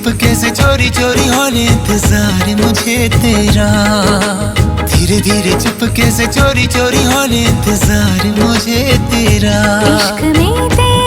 चुपके से चोरी चोरी होने इंतजार मुझे तेरा। धीरे धीरे चुपके से चोरी चोरी होने इंतजार मुझे तेरा। इश्क में तेरा